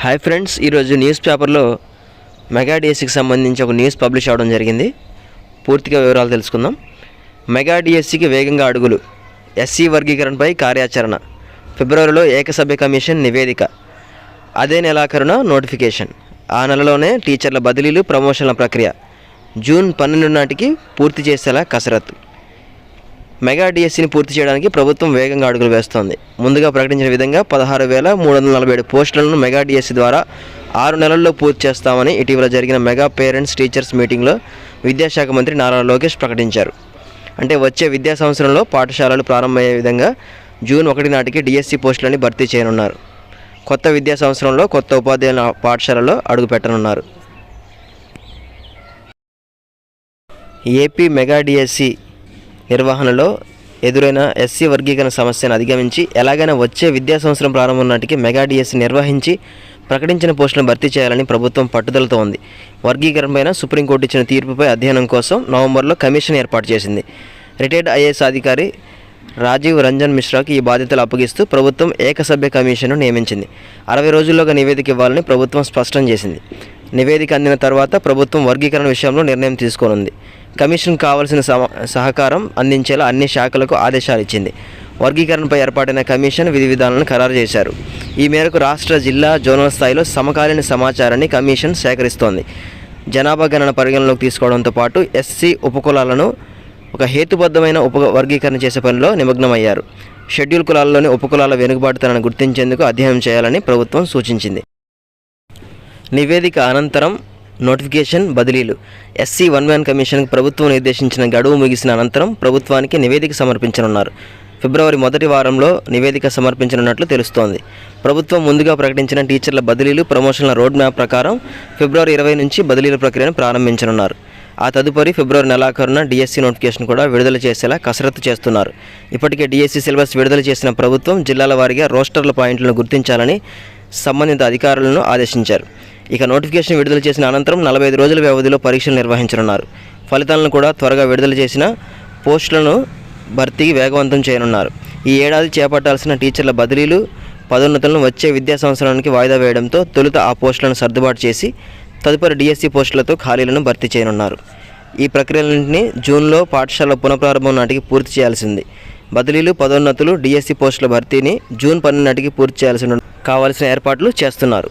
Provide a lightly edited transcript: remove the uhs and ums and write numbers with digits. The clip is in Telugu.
హాయ్ ఫ్రెండ్స్, ఈరోజు న్యూస్ పేపర్లో మెగా డిఎస్సికి సంబంధించి ఒక న్యూస్ పబ్లిష్ అవ్వడం జరిగింది. పూర్తిగా వివరాలు తెలుసుకుందాం. మెగా డిఎస్సికి వేగంగా అడుగులు, ఎస్సీ వర్గీకరణపై కార్యాచరణ, ఫిబ్రవరిలో ఏకసభ్య కమిషన్ నివేదిక, అదే నెలాఖరున నోటిఫికేషన్, ఆ నెలలోనే టీచర్ల బదిలీలు ప్రమోషన్ల ప్రక్రియ, జూన్ 12 నాటికి పూర్తి చేసేలా కసరత్తు. మెగా డిఎస్సిని పూర్తి చేయడానికి ప్రభుత్వం వేగంగా అడుగులు వేస్తోంది. ముందుగా ప్రకటించిన విధంగా 16,347 పోస్టులను మెగా డిఎస్సి ద్వారా 6 నెలల్లో పూర్తి చేస్తామని ఇటీవల జరిగిన మెగా పేరెంట్స్ టీచర్స్ మీటింగ్లో విద్యాశాఖ మంత్రి నారా లోకేష్ ప్రకటించారు. అంటే వచ్చే విద్యా సంవత్సరంలో పాఠశాలలు ప్రారంభమయ్యే విధంగా జూన్ 1 నాటికి డిఎస్సి పోస్టులని భర్తీ చేయనున్నారు. కొత్త విద్యా సంవత్సరంలో కొత్త ఉపాధ్యాయుల పాఠశాలలో అడుగుపెట్టనున్నారు. ఏపీ మెగా డిఎస్సి నిర్వహణలో ఎదురైన ఎస్సీ వర్గీకరణ సమస్యను అధిగమించి ఎలాగైనా వచ్చే విద్యా సంవత్సరం ప్రారంభం నాటికి మెగా డిఎస్సి నిర్వహించి ప్రకటించిన పోస్టులను భర్తీ చేయాలని ప్రభుత్వం పట్టుదలతో ఉంది. వర్గీకరణపైన సుప్రీంకోర్టు ఇచ్చిన తీర్పుపై అధ్యయనం కోసం నవంబర్లో కమిషన్ ఏర్పాటు చేసింది. రిటైర్డ్ ఐఏఎస్ అధికారి రాజీవ్ రంజన్ మిశ్రాకి ఈ బాధ్యతలు అప్పగిస్తూ ప్రభుత్వం ఏకసభ్య కమిషన్ను నియమించింది. 60 రోజుల్లోగా నివేదిక ఇవ్వాలని ప్రభుత్వం స్పష్టం చేసింది. నివేదిక అందిన తర్వాత ప్రభుత్వం వర్గీకరణ విషయంలో నిర్ణయం తీసుకోనుంది. కమిషన్కు కావాల్సిన సహకారం అందించేలా అన్ని శాఖలకు ఆదేశాలు ఇచ్చింది. వర్గీకరణపై ఏర్పాటైన కమిషన్ విధి విధానాలను ఖరారు చేశారు. ఈ మేరకు రాష్ట్ర, జిల్లా, జోనల్ స్థాయిలో సమకాలీన సమాచారాన్ని కమిషన్ సేకరిస్తోంది. జనాభా గణన పరిగణలోకి తీసుకోవడంతో పాటు ఎస్సీ ఉపకులాలను ఒక హేతుబద్ధమైన వర్గీకరణ చేసే పనిలో నిమగ్నమయ్యారు. షెడ్యూల్ కులాల్లోని ఉపకులాల వెనుకబాటుతనాన్ని గుర్తించేందుకు అధ్యయనం చేయాలని ప్రభుత్వం సూచించింది. నివేదిక అనంతరం నోటిఫికేషన్, బదిలీలు. ఎస్సీ 1 కమిషన్కి ప్రభుత్వం నిర్దేశించిన గడువు ముగిసిన అనంతరం ప్రభుత్వానికి నివేదిక సమర్పించనున్నారు. ఫిబ్రవరి మొదటి వారంలో నివేదిక సమర్పించనున్నట్లు తెలుస్తోంది. ప్రభుత్వం ముందుగా ప్రకటించిన టీచర్ల బదిలీలు, ప్రమోషన్ల రోడ్ మ్యాప్ ప్రకారం ఫిబ్రవరి 20 నుంచి బదిలీల ప్రక్రియను ప్రారంభించనున్నారు. ఆ తదుపరి ఫిబ్రవరి నెలాఖరున డిఎస్సి నోటిఫికేషన్ కూడా విడుదల చేసేలా కసరత్తు చేస్తున్నారు. ఇప్పటికే డిఎస్సి సిలబస్ విడుదల చేసిన ప్రభుత్వం జిల్లాల వారీగా రోస్టర్ల పాయింట్లను గుర్తించాలని సంబంధిత అధికారులను ఆదేశించారు. ఇక నోటిఫికేషన్ విడుదల చేసిన అనంతరం 45 రోజుల వ్యవధిలో పరీక్షలు నిర్వహించనున్నారు. ఫలితాలను కూడా త్వరగా విడుదల చేసిన పోస్టులను భర్తీకి వేగవంతం చేయనున్నారు. ఈ ఏడాది చేపట్టాల్సిన టీచర్ల బదిలీలు, పదోన్నతులను వచ్చే విద్యా సంవత్సరానికి వాయిదా వేయడంతో తొలుత ఆ పోస్టులను సర్దుబాటు చేసి తదుపరి డిఎస్సి పోస్టులతో ఖాళీలను భర్తీ చేయనున్నారు. ఈ ప్రక్రియలన్నింటినీ జూన్లో పాఠశాల పునఃప్రారంభం నాటికి పూర్తి చేయాల్సింది. బదిలీలు, పదోన్నతులు, డిఎస్సి పోస్టుల భర్తీని జూన్ 12 నాటికి పూర్తి చేయాల్సిన కావాల్సిన ఏర్పాట్లు చేస్తున్నారు.